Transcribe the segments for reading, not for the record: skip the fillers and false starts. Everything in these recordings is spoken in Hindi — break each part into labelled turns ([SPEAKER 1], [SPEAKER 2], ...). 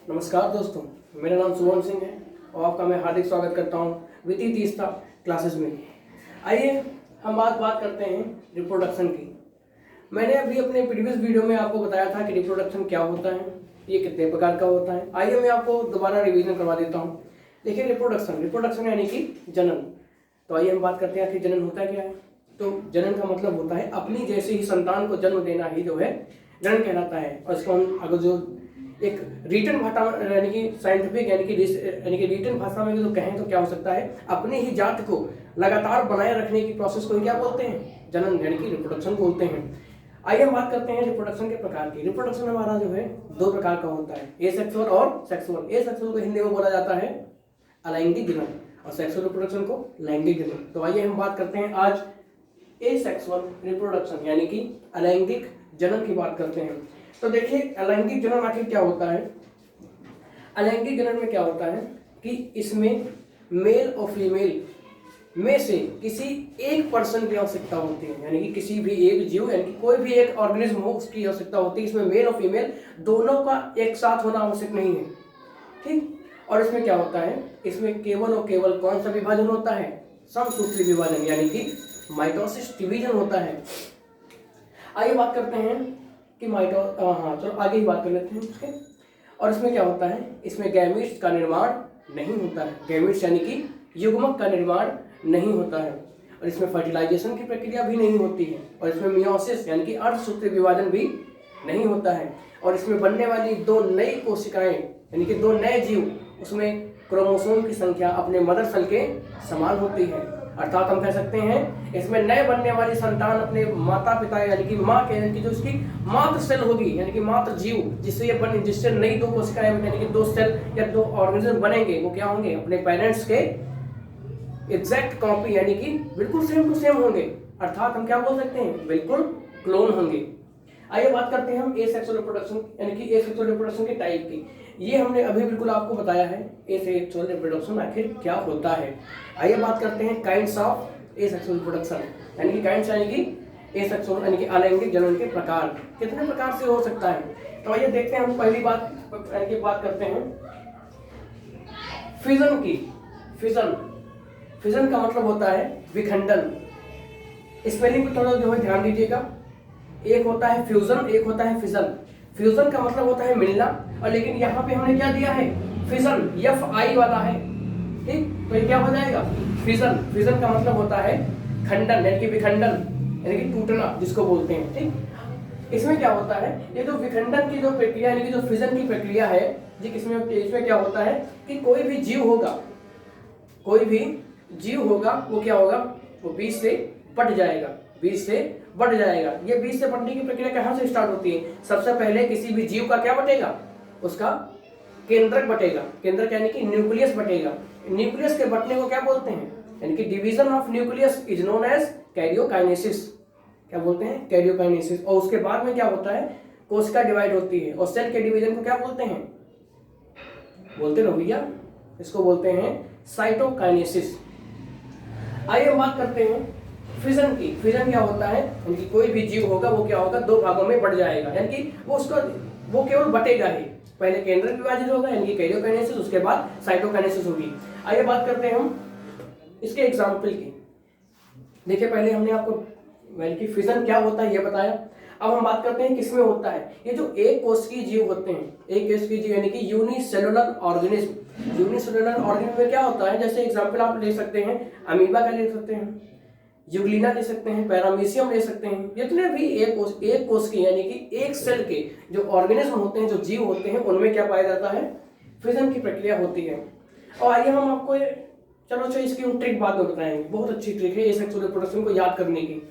[SPEAKER 1] नमस्कार दोस्तों, मेरा नाम सुवन सिंह है और आपका मैं हार्दिक स्वागत करता हूं विधि तीस्ता क्लासेस में। आइए हम बात करते हैं रिप्रोडक्शन की। मैंने अभी अपने प्रीवियस वीडियो में आपको बताया था कि रिप्रोडक्शन क्या होता है, ये कितने प्रकार का होता है। आइए मैं आपको दोबारा रिवीजन करवा देता हूँ। देखिए, रिप्रोडक्शन यानी कि जनन। तो आइए हम बात करते हैं कि जनन होता क्या है। तो जनन का मतलब होता है अपनी जैसे ही संतान को जन्म देना ही जो है जनन कहलाता है। और इसको हम अगर जो एक रिटन भाषा यानी कि साइंटिफिक यानी कि रिटन भाषा में जो कहें तो क्या हो सकता है, अपनी ही जात को लगातार बनाए रखने की प्रोसेस को क्या बोलते हैं, जनन यानी कि रिप्रोडक्शन बोलते हैं। आइए हम बात करते हैं रिप्रोडक्शन के प्रकार की। रिप्रोडक्शन हमारा जो है दो प्रकार का होता है, एसेक्सुअल और सेक्सुअल। एसेक्सुअल को हिंदी में बोला जाता है अलैंगिक जनन और सेक्सुअल रिप्रोडक्शन को लैंगिक जनन। तो आइए हम बात करते हैं आज एसेक्सुअल रिप्रोडक्शन यानी कि अलैंगिक जनन की बात करते हैं। तो देखिए, अलैंगिक जनन आखिर क्या होता है। अलैंगिक जनन में क्या होता है कि इसमें मेल और फीमेल में से किसी एक पर्सन की आवश्यकता होती है, यानी कि किसी भी एक जीव यानी कि कोई भी एक ऑर्गेनिज्म हो उसकी आवश्यकता होती है। इसमें मेल और फीमेल दोनों का एक साथ होना आवश्यक नहीं है, ठीक। और इसमें क्या होता है, इसमें केवल और केवल कौन सा विभाजन होता है, समसूत्री विभाजन यानी कि माइटोसिस डिवीजन होता है। आइए बात करते हैं कि चलो आगे ही बात कर लेते हैं उसके। और इसमें क्या होता है, इसमें गैमीट्स का निर्माण नहीं होता है। गैमीट्स यानी कि युग्मक का निर्माण नहीं होता है। और इसमें फर्टिलाइजेशन की प्रक्रिया भी नहीं होती है। और इसमें मियोसिस यानी कि अर्धसूत्री विभाजन भी नहीं होता है। और इसमें बनने वाली दो नई कोशिकाएं यानी कि दो नए जीव, उसमें क्रोमोसोम की संख्या अपने मदर सेल के समान होती है। अर्थात हम कह सकते हैं इसमें नए बनने वाली संतान अपने माता पिता यानी कि माँ के यानी कि जो उसकी मातृ सेल होगी यानी कि मातृ जीव जिससे नई दो कोशिकाएं यानी कि दो सेल या दो ऑर्गेनिज्म बनेंगे, वो क्या होंगे, अपने पेरेंट्स के एग्जैक्ट कॉपी यानी कि बिल्कुल सेम टू सेम होंगे। अर्थात हम क्या बोल सकते हैं, बिल्कुल क्लोन होंगे। आइए बात करते हैं हम एसेक्सुअल रिप्रोडक्शन यानी कि एसेक्सुअल रिप्रोडक्शन के टाइप की। ये हमने अभी बिल्कुल आपको बताया है एसेक्सुअल रिप्रोडक्शन आखिर क्या होता है। आइए बात करते हैं काइंड्स ऑफ एसेक्सुअल रिप्रोडक्शन यानी कि काइंड्स यानी कि एसेक्सुअल यानी कि अलैंगिक जनन के प्रकार कितने प्रकार से हो सकता है। तो आइए देखते हैं, हम पहली बात यानी कि बात करते हैं फिजन की। फिजन का मतलब होता है विखंडन। स्पेलिंग पर थोड़ा जो है ध्यान दीजिएगा। एक होता है फ्यूजन, एक होता है फिजन। फ्यूजन का मतलब होता है मिलना, और लेकिन यहाँ पे हमने क्या दिया है, फिजन FI वाला है, ठीक। तो ये क्या हो जाएगा, फिजन। फिजन का मतलब होता है खंडन यानी कि विखंडन यानी कि टूटना जिसको बोलते हैं, ठीक। इसमें क्या होता है, ये जो विखंडन की जो प्रक्रिया यानी कि जो फिजन की प्रक्रिया है जी, इसमें क्या होता है कि कोई भी जीव होगा वो क्या होगा, वो बीज से बढ़ जाएगा। ये बीज से बढ़ने की प्रक्रिया कहाँ से स्टार्ट होती है, सबसे पहले किसी भी जीव का क्या बटेगा, उसका केंद्रक बटेगा। केंद्रक यानी कि न्यूक्लियस बटेगा। न्यूक्लियस के बटने को क्या बोलते हैं, यानी कि division of nucleus is known as karyokinesis. क्या बोलते हैं, कैरियोकाइनेसिस। और उसके बाद में क्या होता है, कोशिका डिवाइड होती है और सेल के डिवीजन को क्या बोलते हैं, बोलते रहो भैया, इसको बोलते हैं साइटोकाइनेसिस। आइए हम बात करते हैं फिजन की। फिजन क्या होता है, यानी कि कोई भी जीव होगा वो क्या होगा, दो भागों में बढ़ जाएगा, यानी कि वो केवल बटेगा ही। पहले केंद्रक विभाजित होगा यानी कि कैरियोकाइनेसिस, उसके बाद साइटोकाइनेसिस होगी। आइए बात करते हैं हम इसके एग्जाम्पल की। देखिए, पहले हमने आपको यानी कि फिजन क्या होता है ये बताया। अब हम बात करते हैं किसमें होता है। ये जो एक कोशिकीय जीव होते हैं, एक कोशिकीय जीव यानी कि यूनिसेलुलर ऑर्गेनिज्म। यूनिसेलुलर ऑर्गेनिज्म में क्या होता है, जैसे एग्जांपल आप ले सकते हैं अमीबा का ले सकते हैं, यूग्लिना ले सकते हैं, पैरामीशियम ले सकते हैं। जितने भी एक कोशिकीय यानी कि एक सेल के जो ऑर्गेनिज्म होते हैं, जो जीव होते हैं, उनमें क्या पाया जाता है, फिजन की प्रक्रिया होती है। और आइए हम आपको चलो इसकी ट्रिक बाद में बताएंगे, बहुत अच्छी ट्रिक है एसेक्सुअल रिप्रोडक्शन को याद करने की।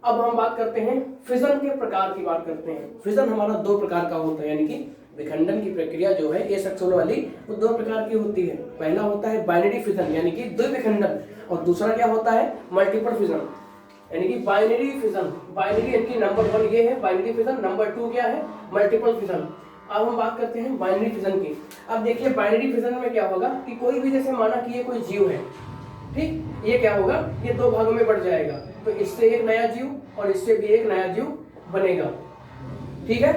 [SPEAKER 1] अब हम बात करते हैं फिजन के प्रकार की बात करते हैं। फिजन हमारा दो प्रकार का होता है, यानी कि विखंडन की प्रक्रिया जो है एसेक्सुअल वाली वो दो प्रकार की होती है। पहला होता है बाइनरी फिजन यानी कि द्विविखंडन, और दूसरा क्या होता है, मल्टीपल फिजन यानी कि बाइनरी फिजन। बाइनरी यानी कि नंबर 1 ये है बाइनरी फिजन, नंबर 2 क्या है, मल्टीपल फिजन। अब हम बात करते हैं बाइनरी फिजन की। अब देखिए, बाइनरी फिजन में क्या होगा कि कोई भी, जैसे माना कि ये कोई जीव है, ठीक, ये क्या होगा, ये दो भागों में बढ़ जाएगा। तो इससे एक नया जीव और इससे भी एक नया जीव बनेगा, ठीक है।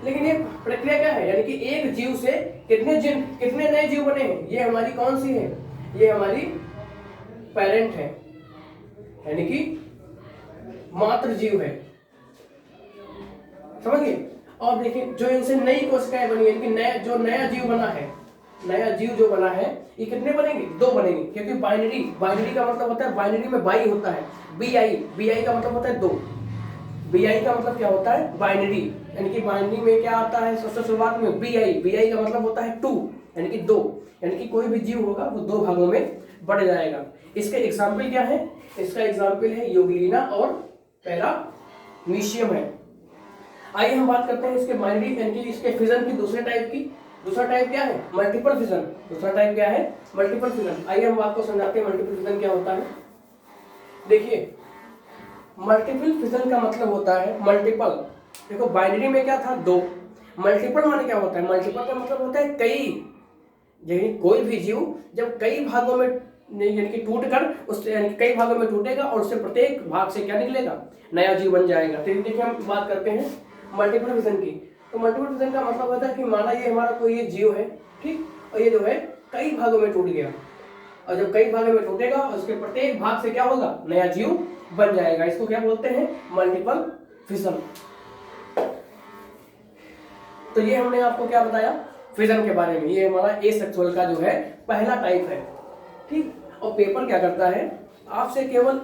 [SPEAKER 1] लेकिन ये प्रक्रिया क्या है, यानी कि एक जीव से कितने नए जीव बने हैं, ये हमारी कौन सी है, ये हमारी पेरेंट है, यानी कि मातृ जीव है, समझिए। और देखिए जो इनसे नई कोशिकाएं बनी, यानी कि जो नया जीव बना है, नया जीव जो बना है, ये कितने बनेंगे, 2 बनेंगे, क्योंकि बाइनरी का मतलब होता है, बाइनरी में बाई होता है, बीआई का मतलब होता है 2, बीआई का मतलब क्या होता है, बाइनरी, यानी कि बाइनरी में क्या आता है सबसे शुरुआत में बीआई का मतलब होता है 2, यानी कि 2, यानी कि कोई भी जीव होगा वो 2 भागों में बढ़ जाएगा। इसके एग्जाम्पल क्या है, इसका एग्जाम्पल है यूग्लिना और पैरामीशियम है। आइए हम बात करते हैं इसके बाइनरी यानी कि इसके फिजन की दूसरे टाइप की। दूसरा टाइप क्या है, मल्टीपल फिजन। दूसरा टाइप क्या है, मल्टीपल फिजन। आइए हम आपको समझाते हैं मल्टीपल फिजन क्या होता है। देखिए मल्टीपल फिजन का मतलब होता है मल्टीपल, देखो बाइनरी में क्या था 2, मल्टीपल माने क्या होता है, मल्टीपल का मतलब होता है कई, यानी कोई भी जीव जब कई भागों में यानी कि टूट कर उससे यानी कई भागों में टूटेगा और उससे प्रत्येक भाग से क्या निकलेगा, नया जीव बन जाएगा। तो देखिए हम बात करते हैं मल्टीपल फिजन की। तो मल्टीपल फिजन का मतलब होता है कि माना ये हमारा कोई ये जीव है, ठीक, और ये जो है कई भागों में टूट गया, और जब कई भागों में टूटेगा उसके प्रत्येक भाग से क्या होगा, नया जीव बन जाएगा। इसको क्या बोलते हैं, मल्टीपल फिजन। तो ये हमने आपको क्या बताया फिजन के बारे में, ये हमारा एसेक्सुअल का जो है पहला टाइप है, ठीक। और पेपर क्या करता है, आपसे केवल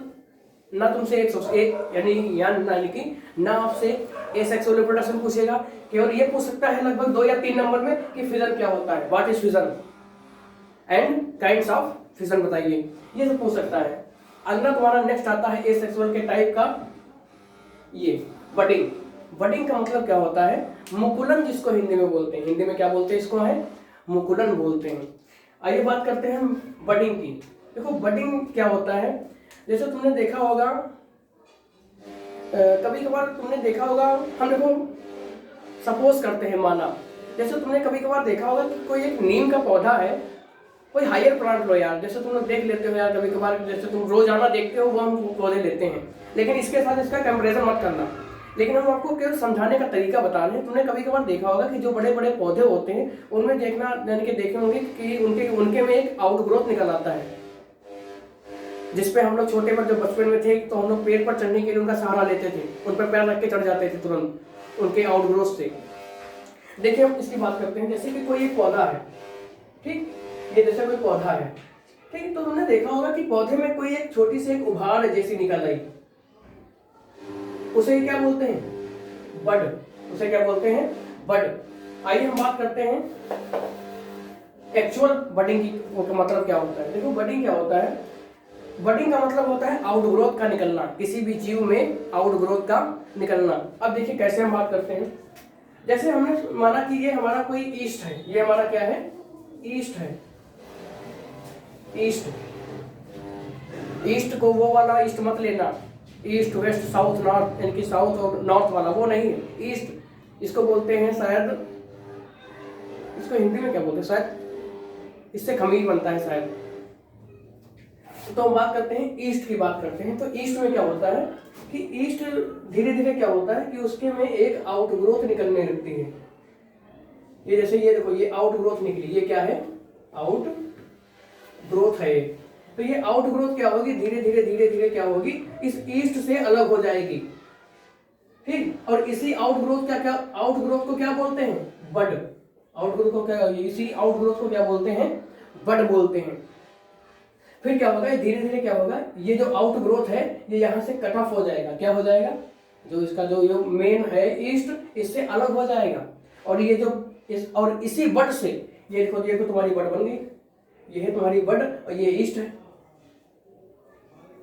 [SPEAKER 1] ना तुमसे एक यानी कि ना आपसे एसेक्सुअल रिप्रोडक्शन पूछेगा, केवल ये पूछ सकता है लगभग 2 या 3 नंबर में कि फिजन क्या होता है, what is fission and kinds of fission बताइए, ये सब पूछ सकता है। अगला तुम्हारा नेक्स्ट आता है एसेक्सुअल के टाइप का, ये बडिंग। बडिंग का मतलब क्या होता है, मुकुलन जिसको हिंदी में बोलते हैं, हिंदी में क्या बोलते हैं इसको, है मुकुलन बोलते हैं। आइए बात करते हैं बडिंग की। देखो बडिंग क्या होता है, जैसे तुमने देखा होगा कभी कभार तुमने देखा होगा, हम देखो सपोज करते हैं, माना जैसे तुमने कभी कभार देखा होगा कि कोई एक नीम का पौधा है, कोई हायर प्लांट लो यार, जैसे तुम देख लेते हो यार कभी कभार, जैसे तुम रोजाना देखते हो वो हम पौधे लेते हैं, लेकिन इसके साथ इसका कंपैरिजन मत करना, लेकिन हम आपको केवल समझाने का तरीका बता रहे हैं। तुमने कभी कभार देखा होगा कि जो बड़े बड़े पौधे होते हैं उनमें देखना यानी कि देखे होंगे कि उनके में एक आउटग्रोथ निकल आता है, जिसपे हम लोग छोटे पर जब बचपन में थे तो हम लोग पेड़ पर चढ़ने के लिए उनका सहारा लेते थे, उन पर पैर रख के चढ़ जाते थे तुरंत उनके आउटग्रोथ से। देखिए हम इसकी बात करते हैं, जैसे कि कोई एक पौधा है, ठीक, ये जैसे कोई पौधा है, ठीक, तो तुमने देखा होगा कि पौधे में कोई एक छोटी सी एक उभार जैसी निकल रही, उसे क्या बोलते हैं, बड, उसे क्या बोलते हैं, बड। आइए हम बात करते हैं एक्चुअल बडिंग की मतलब क्या होता है। देखो बडिंग क्या होता है, बडिंग का मतलब होता है आउटग्रोथ का निकलना, किसी भी जीव में आउटग्रोथ का निकलना। अब देखिए कैसे हम बात करते हैं, जैसे हमने माना कि ये हमारा कोई ईस्ट है, ये हमारा क्या है, ईस्ट है, ईस्ट, ईस्ट को वो वाला ईस्ट मत लेना, ईस्ट वेस्ट साउथ नॉर्थ, यानी कि साउथ और नॉर्थ वाला वो नहीं है, ईस्ट इसको बोलते हैं शायद, इसको हिंदी में क्या बोलते हैं शायद, इससे खमीर बनता है शायद। तो हम बात करते हैं ईस्ट की बात करते हैं। तो ईस्ट में क्या होता है कि ईस्ट धीरे धीरे क्या होता है कि उसके में एक आउटग्रोथ निकलने लगती है, ये जैसे ये देखो ये आउटग्रोथ निकली, ये क्या है, आउट ग्रोथ है। तो ये आउटग्रोथ क्या होगी, धीरे धीरे क्या होगी, इस ईस्ट से अलग हो जाएगी, ठीक। और इसी आउटग्रोथ को क्या बोलते हैं, बड। आउटग्रोथ को क्या, इसी आउटग्रोथ को क्या बोलते हैं, बड बोलते हैं। फिर क्या होगा, धीरे धीरे क्या होगा, ये जो आउटग्रोथ है ये यहाँ से कट ऑफ हो जाएगा, क्या हो जाएगा, जो इसका जो मेन है ईस्ट, इससे अलग हो जाएगा, और ये जो और इसी बड से ये देखो, ये तुम्हारी बड बन गई, ये है तुम्हारी बड और ये ईस्ट है।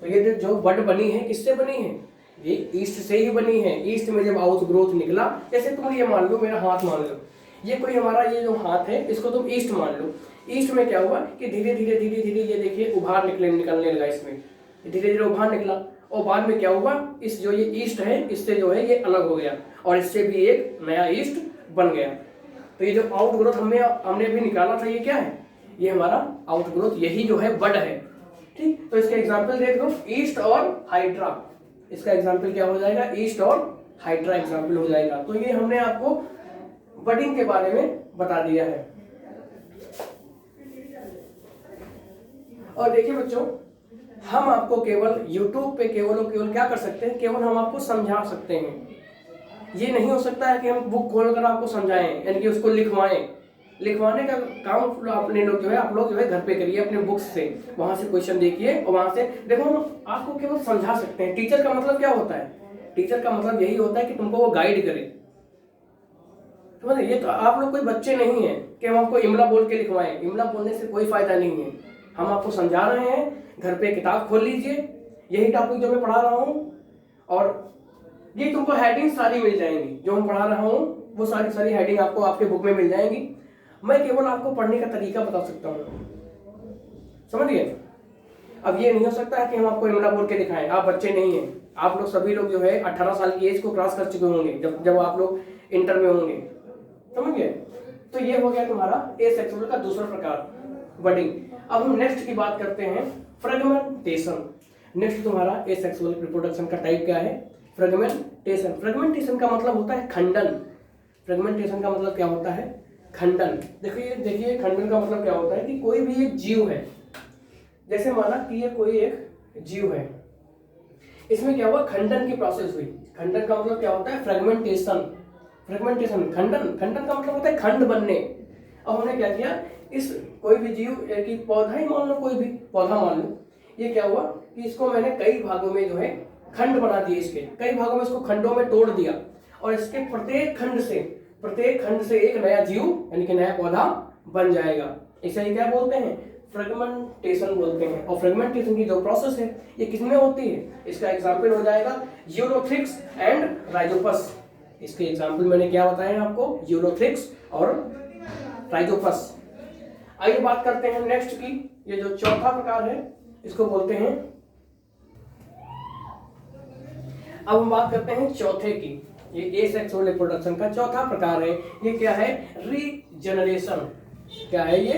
[SPEAKER 1] तो ये जो बड बनी है किससे बनी है, ये ईस्ट से ही बनी है। ईस्ट में जब आउटग्रोथ निकला, जैसे तुम ये मान लो, मेरा हाथ मान लो, ये कोई हमारा ये जो हाथ है इसको तुम ईस्ट मान लो। ईस्ट में क्या हुआ कि धीरे धीरे ये देखिए उभार निकलने लगा, इसमें धीरे धीरे उभार निकला, और बाद में क्या हुआ, इस जो ये ईस्ट है इससे जो है ये अलग हो गया और इससे भी एक नया ईस्ट बन गया। तो ये जो आउटग्रोथ हमने अभी निकाला था, ये क्या है, ये हमारा आउटग्रोथ, यही जो है बड है, ठीक। तो इसका एग्जाम्पल देख लो, ईस्ट और हाइड्रा, इसका एग्जाम्पल क्या हो जाएगा, ईस्ट और हाइड्रा एग्जाम्पल हो जाएगा। तो ये हमने आपको बडिंग के बारे में बता दिया है। और देखिए बच्चों, हम आपको केवल YouTube पे केवल और केवल क्या कर सकते हैं, केवल हम आपको समझा सकते हैं। ये नहीं हो सकता है कि हम बुक खोलकर आपको समझाएं, यानी कि उसको लिखवाएं। लिखवाने का काम अपने लोग जो है, आप लोग जो है घर पे करिए, अपने बुक्स से वहां से क्वेश्चन देखिए और वहां से देखो। हम आपको केवल समझा सकते हैं। टीचर का मतलब क्या होता है? टीचर का मतलब यही होता है कि तुमको वो गाइड करे। तो ये तो आप लोग कोई बच्चे नहीं है कि हम आपको इमला बोल के लिखवाएं। इमला बोलने से कोई फायदा नहीं है। हम आपको समझा रहे हैं, घर पे किताब खोल लीजिए, यही टॉपिक जो मैं पढ़ा रहा हूँ, और ये तुमको हेडिंग सारी मिल जाएंगी। जो मैं पढ़ा रहा हूँ वो सारी हेडिंग आपको आपके बुक में मिल जाएंगी। मैं केवल आपको पढ़ने का तरीका बता सकता हूँ, समझिए। अब ये नहीं हो सकता है कि हम आपको इमला बोल के दिखाएं। आप बच्चे नहीं हैं, आप लोग सभी लोग जो है 18 साल की एज को क्रॉस कर चुके होंगे जब आप लोग इंटर में होंगे, समझ गए। तो ये हो गया तुम्हारा एसेक्सुअल का दूसरा प्रकार, बडिंग। अब हम नेक्स्ट की बात करते हैं, फ्रेगमेंटेशन। नेक्स्ट तुम्हारा एसेक्सुअल रिप्रोडक्शन का टाइप क्या है? फ्रेगमेंटेशन। फ्रेगमेंटेशन का मतलब होता है खंडन। फ्रेगमेंटेशन का मतलब क्या होता है? खंडन। देखिए खंडन का मतलब क्या होता है कि कोई भी एक जीव है, जैसे माना कि ये कोई एक जीव है, इसमें क्या हुआ? खंडन की प्रोसेस हुई। खंडन का मतलब क्या होता है? फ्रेगमेंटेशन। फ्रेगमेंटेशन, खंडन का मतलब होता है खंड बनने। अब हमने क्या किया, इस कोई भी जीव कि पौधा ही मान लो, कोई भी पौधा मान लो, ये क्या हुआ कि इसको मैंने कई भागों में जो है खंड बना दिए। इसके कई भागों में इसको खंडों में तोड़ दिया, और इसके प्रत्येक खंड से एक नया जीव यानी कि नया पौधा बन जाएगा। इसे ही क्या बोलते हैं? फ्रेगमेंटेशन बोलते हैं। और फ्रेगमेंटेशन की जो प्रोसेस है ये किसमें होती है? इसका एग्जांपल हो जाएगा यूरोथ्रिक्स एंड राइजोपस। इसके एग्जांपल मैंने क्या बताया आपको? यूरोथ्रिक्स और राइजोपस। आइए बात करते हैं नेक्स्ट की। ये जो चौथा प्रकार है इसको बोलते हैं, अब हम बात करते हैं चौथे की। ये एसेक्सुअल रिप्रोडक्शन का चौथा प्रकार है। ये क्या है? रीजनरेशन। क्या है ये?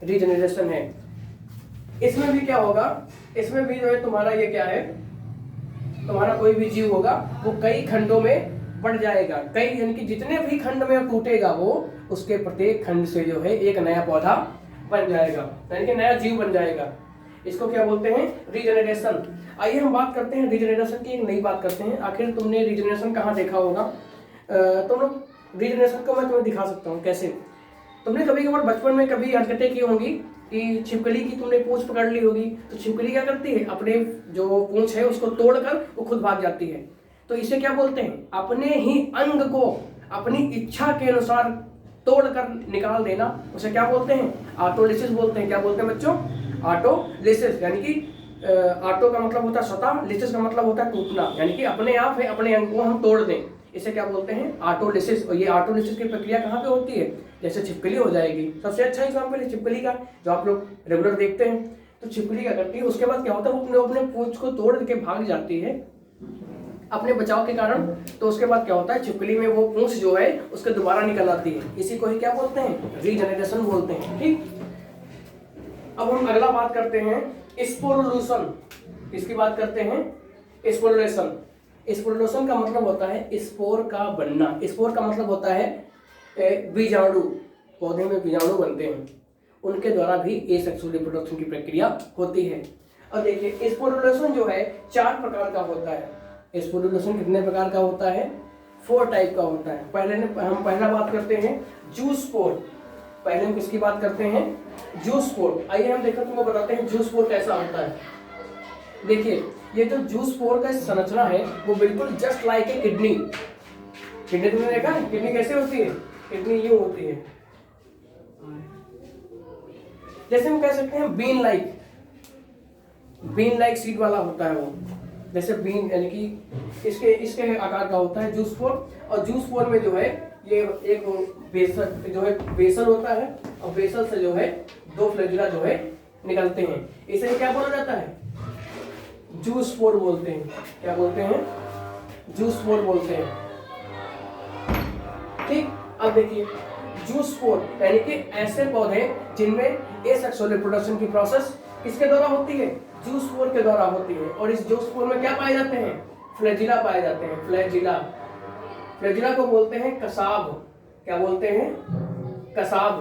[SPEAKER 1] रीजनरेशन है। इसमें भी क्या होगा? इसमें भी जो है तुम्हारा ये क्या है, तुम्हारा कोई भी जीव होगा वो कई खंडों में बढ़ जाएगा। कई यानी कि जितने भी खंड में टूटेगा वो उसके प्रत्येक खंड से जो है एक नया पौधा बन जाएगा, यानी कि नया जीव बन जाएगा। इसको क्या बोलते हैं? रीजनरेशन। आइए हम बात करते हैं रीजनरेशन की, एक नई बात करते हैं। आखिर तुमने रीजनरेशन कहाँ देखा होगा? तुम लोग रीजनरेशन को मैं तुम्हें दिखा सकता हूँ कैसे। तुमने कभी कभार बचपन में कभी हरकतें की होंगी कि छिपकली की तुमने पूंछ पकड़ ली होगी, तो छिपकली क्या करती है? अपने जो पूंछ है उसको तोड़कर वो खुद भाग जाती है। तो इसे क्या बोलते हैं? अपने ही अंग को अपनी इच्छा के अनुसार तोड़कर निकाल देना, उसे क्या बोलते हैं? ऑटोलिसिस बोलते हैं। क्या बोलते हैं बच्चों? ऑटोलिसिस। यानी कि ऑटो का मतलब होता है स्वतः, लिसिस का मतलब होता है टूटना, यानी कि अपने आप है अपने अंग को हम तोड़ दें, इसे क्या बोलते हैं? ऑटोलिसिस। और ये ऑटोलिसिस की प्रक्रिया कहाँ पे होती है? जैसे छिपकली हो जाएगी, सबसे अच्छा एग्जाम्पल है छिपकली का, जो आप लोग रेगुलर देखते हैं। तो छिपकली क्या करती है, उसके बाद क्या होता है, वो अपने पूंछ को तोड़ के भाग जाती है अपने बचाव के कारण। तो उसके बाद क्या होता है, छिपकली में वो पूंछ जो है उसके दोबारा निकल आती है। इसी को ही क्या बोलते हैं? रीजनरेशन बोलते हैं। ठीक, अब हम अगला बात करते हैं स्पोरुलेशन। किसकी बात करते हैं? स्पोरुलेशन। स्पोरुलेशन का मतलब होता है स्पोर का बनना। स्पोर का मतलब होता है बीजाणु। पौधे में बीजाणु बनते हैं, उनके द्वारा भी एसेक्सुअल रिप्रोडक्शन की प्रक्रिया होती है। अब देखिए स्पोरुलेशन जो है 4 प्रकार का होता है। स्पोरुलेशन कितने प्रकार का होता है? 4 टाइप का होता है। हम पहला बात करते हैं जूस्पोर। पहले हम किसकी बात करते हैं? जूस्पोर। आइए हम देखो, तुमको बताते हैं जूस्पोर कैसा होता है। देखिए ये जो जूस्पोर का संरचना है वो बिल्कुल just like a kidney. Kidney तुमने देखा है? किडनी कैसे होती है? किडनी यूं होती है, जैसे हम कह सकते हैं बीन लाइक सीड वाला होता है वो, जैसे बीन, यानी कि इसके आकार का होता है जूस्पोर। और जूस्पोर में जो है ये एक बेसल जो है बेसल होता है, और बेसल से जो है 2 फ्लैजिला जो है निकलते हैं। इसे क्या बोला जाता है? जूस्पोर बोलते हैं। क्या बोलते हैं? जूस्पोर बोलते हैं। ठीक, अब देखिए जूस्पोर यानी कि ऐसे पौधे जिनमें एसेक्सुअल रिप्रोडक्शन की प्रोसेस किसके द्वारा होती है? जूस्पोर के द्वारा होती है। और इस जूस्पोर में क्या पाए जाते हैं? फ्लैजिला पाए जाते हैं। फ्लैजिला को बोलते हैं कसाब। क्या बोलते हैं? कसाब।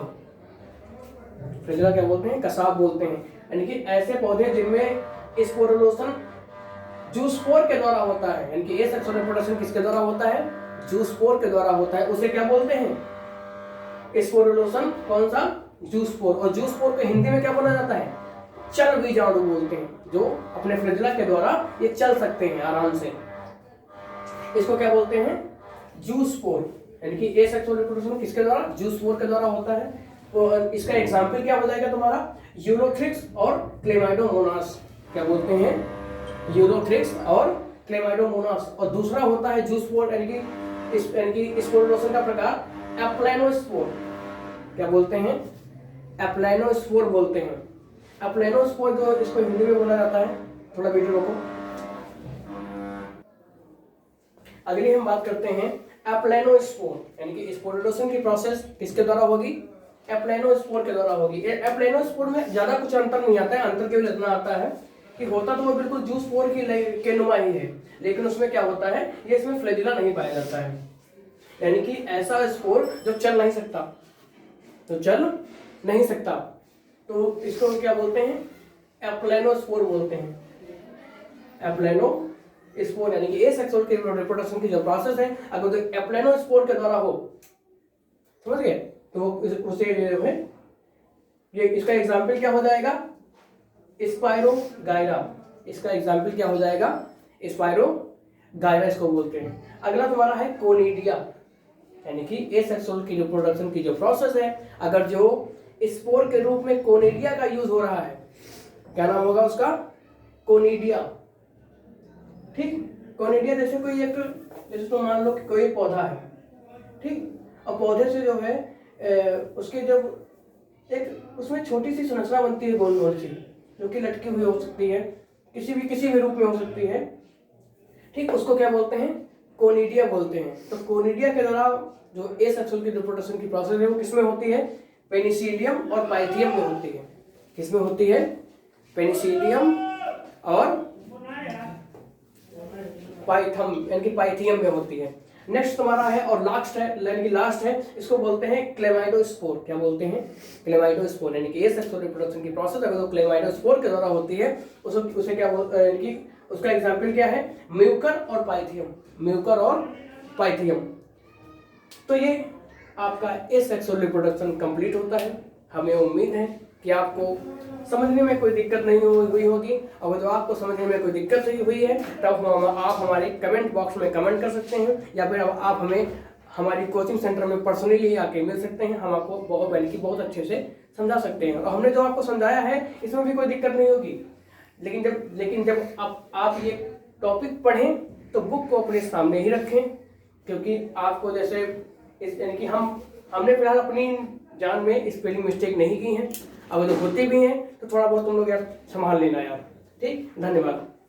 [SPEAKER 1] फ्लैजिला क्या बोलते हैं? कसाब बोलते हैं। यानी कि ऐसे पौधे जिनमें स्पोरुलोसन जूस्पोर के द्वारा होता है, यानी कि एसेक्सुअल रिप्रोडक्शन किसके द्वारा होता है? जूस्पोर के द्वारा होता है। उसे क्या बोलते हैं? स्पोरुलोसन। कौन सा? जूस्पोर। और जूस्पोर को हिंदी में क्या बोला जाता है? चल बीजाणु बोलते हैं, जो अपने फ्लैजिला के द्वारा ये चल सकते हैं आराम से। इसको क्या बोलते हैं? जूस्पोर। यानी कि एसेक्सुअल रिप्रोडक्शन किसके द्वारा? जूस्पोर के द्वारा होता है। तो इसका एग्जाम्पल क्या हो जाएगा तुम्हारा? यूरोथ्रिक्स और क्लेमाइडोमोनास। क्या बोलते हैं? यूरोथ्रिक्स और क्लेमाइडोमोनास। और दूसरा होता है जूस्पोर, यानी कि स्पोरुलोसन का प्रकार एप्लानोस्पोर। क्या बोलते हैं? एप्लानोस्पोर बोलते हैं। एप्लानोस्पोर जो इसको हिंदी में बोला जाता है, थोड़ा वीडियो रोको। अगली हम बात करते हैं एप्लानोस्पोर, यानी कि स्पोरुलोसन की प्रोसेस किसके द्वारा होगी? एप्लानोस्पोर के द्वारा होगी। एप्लानोस्पोर में ज्यादा कुछ अंतर नहीं आता है। अंतर केवल इतना आता है कि होता तो वो बिल्कुल जूस्पोर के नुमा ही है, लेकिन उसमें क्या होता है? ये इसमें फ्लैजिला नहीं पाया जाता है। यानी कि ऐसा स्पोर जो चल नहीं सकता, तो इसको क्या बोलते हैं? एप्लानोस्पोर बोलते हैं। एप्लानोस्पोर यानी कि एसेक्सुअल के रिप्रोडक्शन की जो प्रोसेस है, अगर एप्लानोस्पोर के द्वारा हो, समझ गए? तो उसे जो है ये इसका एग्जाम्पल क्या हो जाएगा? स्पाइरोगायरा। इसका एग्जाम्पल क्या हो जाएगा? स्पाइरोगायरा इसको बोलते हैं। अगला तुम्हारा है कोनिडिया, यानी कि एसेक्सुअल की रिप्रोडक्शन की जो प्रोसेस है, अगर जो स्पोर के रूप में कोनिडिया का यूज हो रहा है, क्या नाम होगा उसका? कोनिडिया। ठीक, कोनिडिया जैसे कोई एक, जैसे तो मान लो कि कोई पौधा है, ठीक, और पौधे से जो है उसके जब एक उसमें छोटी सी संरचना बनती है गोल गोल सी, जो कि लटकी हुई हो सकती है, किसी भी रूप में हो सकती है, ठीक, उसको क्या बोलते हैं? कोनिडिया बोलते हैं। तो कोनिडिया के द्वारा जो एसेक्सुअल की रिप्रोडक्शन की प्रोसेस है वो किसमें होती है? पेनिसिलियम और पाइथियम में होती है। किसमें होती है? पेनिसिलियम और पाइथम, यानी कि पाइथियम में होती है। नेक्स्ट तुम्हारा है और लास्ट है, इसको बोलते हैं क्लेमाइडोस्पोर। क्या बोलते हैं? क्लेमाइडोस्पोर। यानी कि एसेक्सुअल रिप्रोडक्शन की प्रोसेस अगर तो क्लेमाइडोस्पोर के द्वारा होती है, उसे क्या यानी कि उसका एग्जाम्पल क्या है? म्यूकर और पाइथियम। तो ये आपका एसेक्सुअल रिप्रोडक्शन कंप्लीट होता है। हमें उम्मीद है कि आपको समझने में कोई दिक्कत नहीं हुई होगी। अगर जो आपको समझने में कोई दिक्कत नहीं हुई है, तब आप हमारे कमेंट बॉक्स में कमेंट कर सकते हैं, या फिर आप हमें हमारी कोचिंग सेंटर में पर्सनली आके मिल सकते हैं। हम आपको बहुत अच्छे से समझा सकते हैं। और हमने जो आपको समझाया है इसमें भी कोई दिक्कत नहीं होगी। लेकिन जब आप ये टॉपिक पढ़ें तो बुक को अपने सामने ही रखें, क्योंकि आपको जैसे यानी कि हमने फिलहाल अपनी जान में स्पेलिंग मिस्टेक नहीं की है। अगर तो होती भी हैं तो थोड़ा बहुत तुम लोग यार संभाल लेना यार। ठीक, धन्यवाद।